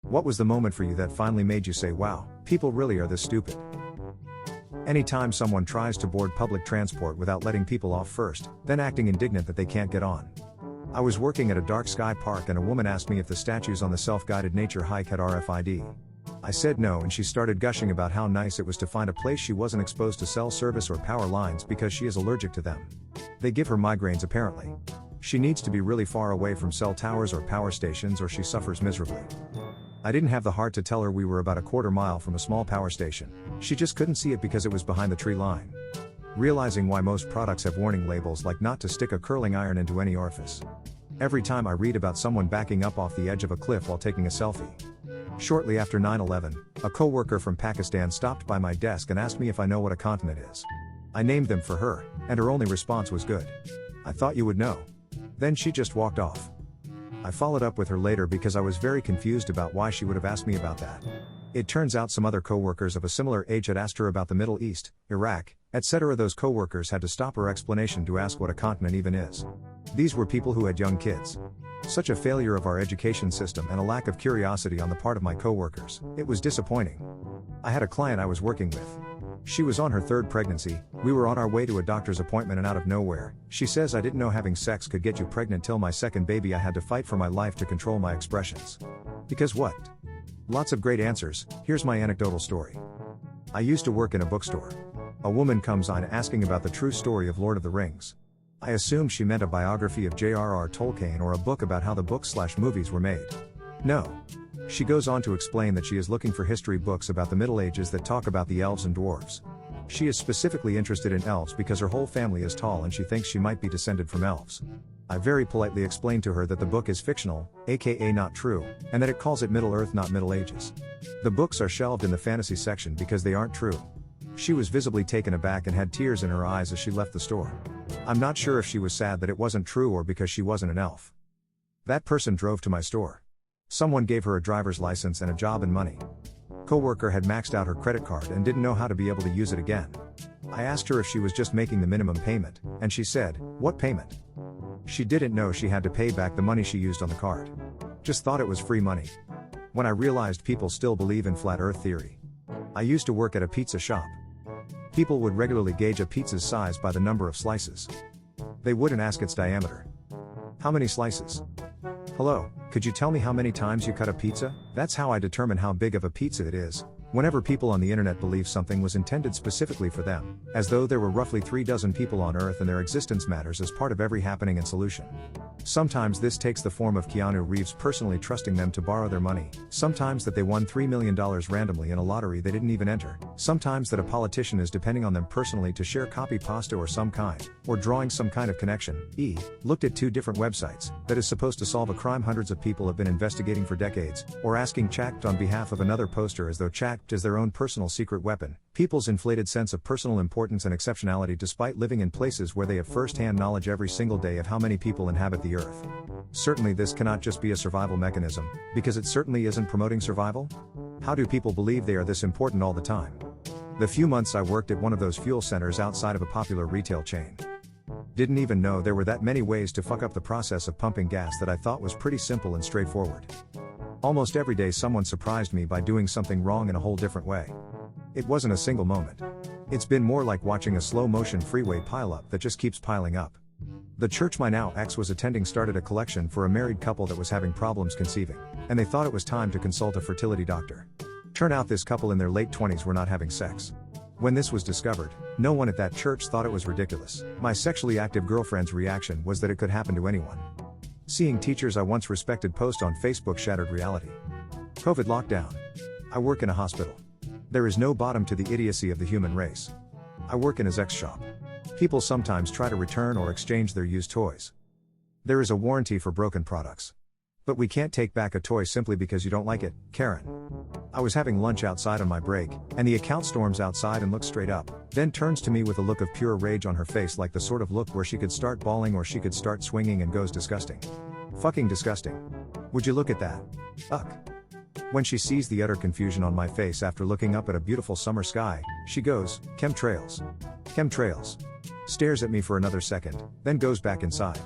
What was the moment for you that finally made you say, wow, people really are this stupid? Anytime someone tries to board public transport without letting people off first, then acting indignant that they can't get on. I was working at a dark sky park and a woman asked me if the statues on the self-guided nature hike had RFID. I said no, and she started gushing about how nice it was to find a place she wasn't exposed to cell service or power lines because she is allergic to them. They give her migraines apparently. She needs to be really far away from cell towers or power stations or she suffers miserably. I didn't have the heart to tell her we were about a quarter mile from a small power station. She just couldn't see it because it was behind the tree line. Realizing why most products have warning labels like not to stick a curling iron into any orifice. Every time I read about someone backing up off the edge of a cliff while taking a selfie. Shortly after 9/11, a co-worker from Pakistan stopped by my desk and asked me if I know what a continent is. I named them for her, and her only response was good. I thought you would know. Then she just walked off. I followed up with her later because I was very confused about why she would have asked me about that. It turns out some other co-workers of a similar age had asked her about the Middle East, Iraq, etc. Those co-workers had to stop her explanation to ask what a continent even is. These were people who had young kids. Such a failure of our education system and a lack of curiosity on the part of my co-workers. It was disappointing. I had a client I was working with. She was on her third pregnancy. We were on our way to a doctor's appointment and out of nowhere, she says, I didn't know having sex could get you pregnant till my second baby. I had to fight for my life to control my expressions. Because what? Lots of great answers. Here's my anecdotal story. I used to work in a bookstore. A woman comes on asking about the true story of Lord of the Rings. I assumed she meant a biography of J.R.R. Tolkien or a book about how the books/movies were made. No. She goes on to explain that she is looking for history books about the Middle Ages that talk about the elves and dwarves. She is specifically interested in elves because her whole family is tall and she thinks she might be descended from elves. I very politely explained to her that the book is fictional, aka not true, and that it calls it Middle Earth, not Middle Ages. The books are shelved in the fantasy section because they aren't true. She was visibly taken aback and had tears in her eyes as she left the store. I'm not sure if she was sad that it wasn't true or because she wasn't an elf. That person drove to my store. Someone gave her a driver's license and a job and money. Coworker had maxed out her credit card and didn't know how to be able to use it again. I asked her if she was just making the minimum payment, and she said, "What payment?" She didn't know she had to pay back the money she used on the card. Just thought it was free money. When I realized people still believe in flat earth theory. I used to work at a pizza shop. People would regularly gauge a pizza's size by the number of slices. They wouldn't ask its diameter. How many slices? Hello, could you tell me how many times you cut a pizza? That's how I determine how big of a pizza it is. Whenever people on the internet believe something was intended specifically for them, as though there were roughly 3 dozen people on Earth and their existence matters as part of every happening and solution. Sometimes this takes the form of Keanu Reeves personally trusting them to borrow their money, sometimes that they won $3 million randomly in a lottery they didn't even enter, sometimes that a politician is depending on them personally to share copy pasta or some kind, or drawing some kind of connection, looked at 2 different websites, that is supposed to solve a crime hundreds of people have been investigating for decades, or asking Chat on behalf of another poster as though Chat is their own personal secret weapon. People's inflated sense of personal importance and exceptionality despite living in places where they have first-hand knowledge every single day of how many people inhabit the Earth. Certainly this cannot just be a survival mechanism, because it certainly isn't promoting survival. How do people believe they are this important all the time? The few months I worked at one of those fuel centers outside of a popular retail chain. Didn't even know there were that many ways to fuck up the process of pumping gas that I thought was pretty simple and straightforward. Almost every day someone surprised me by doing something wrong in a whole different way. It wasn't a single moment. It's been more like watching a slow-motion freeway pileup that just keeps piling up. The church my now ex was attending started a collection for a married couple that was having problems conceiving, and they thought it was time to consult a fertility doctor. Turn out this couple in their late 20s were not having sex. When this was discovered, no one at that church thought it was ridiculous. My sexually active girlfriend's reaction was that it could happen to anyone. Seeing teachers I once respected post on Facebook shattered reality. COVID lockdown. I work in a hospital. There is no bottom to the idiocy of the human race. I work in a sex shop. People sometimes try to return or exchange their used toys. There is a warranty for broken products. But we can't take back a toy simply because you don't like it, Karen. I was having lunch outside on my break, and the account storms outside and looks straight up, then turns to me with a look of pure rage on her face, like the sort of look where she could start bawling or she could start swinging, and goes, "Disgusting. Fucking disgusting. Would you look at that? Ugh." When she sees the utter confusion on my face after looking up at a beautiful summer sky, she goes, "Chemtrails. Chemtrails." Stares at me for another second, then goes back inside.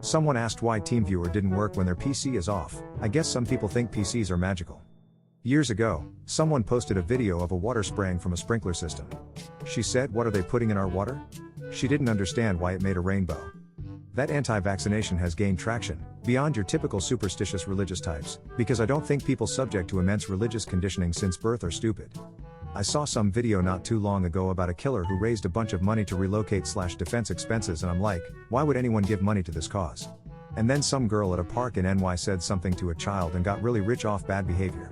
Someone asked why TeamViewer didn't work when their PC is off. I guess some people think PCs are magical. Years ago, someone posted a video of a water spraying from a sprinkler system. She said, "What are they putting in our water?" She didn't understand why it made a rainbow. That anti-vaccination has gained traction, beyond your typical superstitious religious types, because I don't think people subject to immense religious conditioning since birth are stupid. I saw some video not too long ago about a killer who raised a bunch of money to relocate/defense expenses, and I'm like, why would anyone give money to this cause? And then some girl at a park in NY said something to a child and got really rich off bad behavior.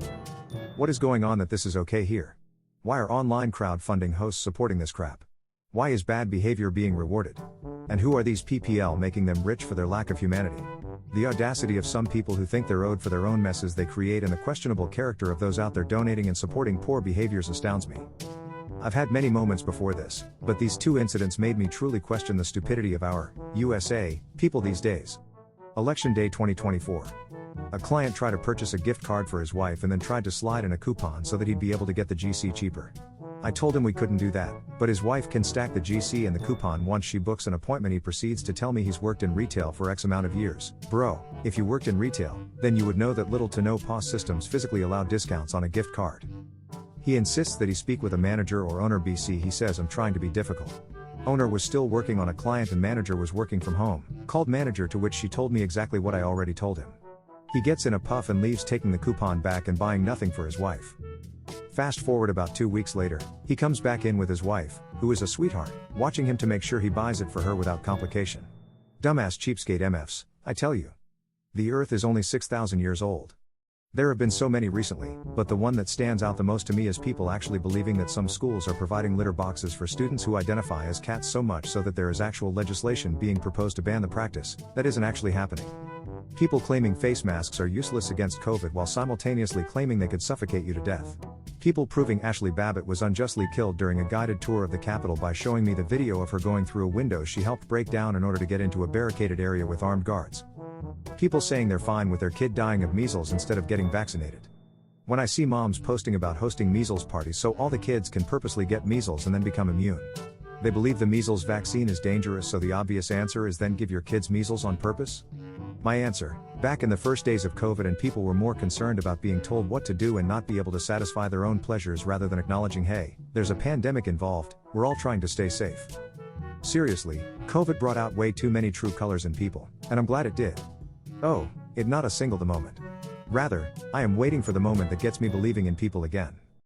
What is going on that this is okay here? Why are online crowdfunding hosts supporting this crap? Why is bad behavior being rewarded? And who are these PPL making them rich for their lack of humanity? The audacity of some people who think they're owed for their own messes they create and the questionable character of those out there donating and supporting poor behaviors astounds me. I've had many moments before this, but these two incidents made me truly question the stupidity of our USA people these days. Election Day 2024. A client tried to purchase a gift card for his wife and then tried to slide in a coupon so that he'd be able to get the GC cheaper. I told him we couldn't do that, but his wife can stack the GC and the coupon once she books an appointment. He proceeds to tell me he's worked in retail for X amount of years. Bro, if you worked in retail, then you would know that little to no POS systems physically allow discounts on a gift card. He insists that he speak with a manager or owner. BC, he says I'm trying to be difficult. Owner was still working on a client and manager was working from home. Called manager, to which she told me exactly what I already told him. He gets in a puff and leaves, taking the coupon back and buying nothing for his wife. Fast forward about 2 weeks later, he comes back in with his wife, who is a sweetheart, watching him to make sure he buys it for her without complication. Dumbass cheapskate MFs, I tell you. The earth is only 6,000 years old. There have been so many recently, but the one that stands out the most to me is people actually believing that some schools are providing litter boxes for students who identify as cats, so much so that there is actual legislation being proposed to ban the practice. That isn't actually happening. People claiming face masks are useless against COVID while simultaneously claiming they could suffocate you to death. People proving Ashley Babbitt was unjustly killed during a guided tour of the Capitol by showing me the video of her going through a window she helped break down in order to get into a barricaded area with armed guards. People saying they're fine with their kid dying of measles instead of getting vaccinated. When I see moms posting about hosting measles parties so all the kids can purposely get measles and then become immune. They believe the measles vaccine is dangerous, so the obvious answer is then give your kids measles on purpose? My answer: back in the first days of COVID and people were more concerned about being told what to do and not be able to satisfy their own pleasures rather than acknowledging, hey, there's a pandemic involved, we're all trying to stay safe. Seriously, COVID brought out way too many true colors in people, and I'm glad it did. Oh, it not a single the moment. Rather, I am waiting for the moment that gets me believing in people again.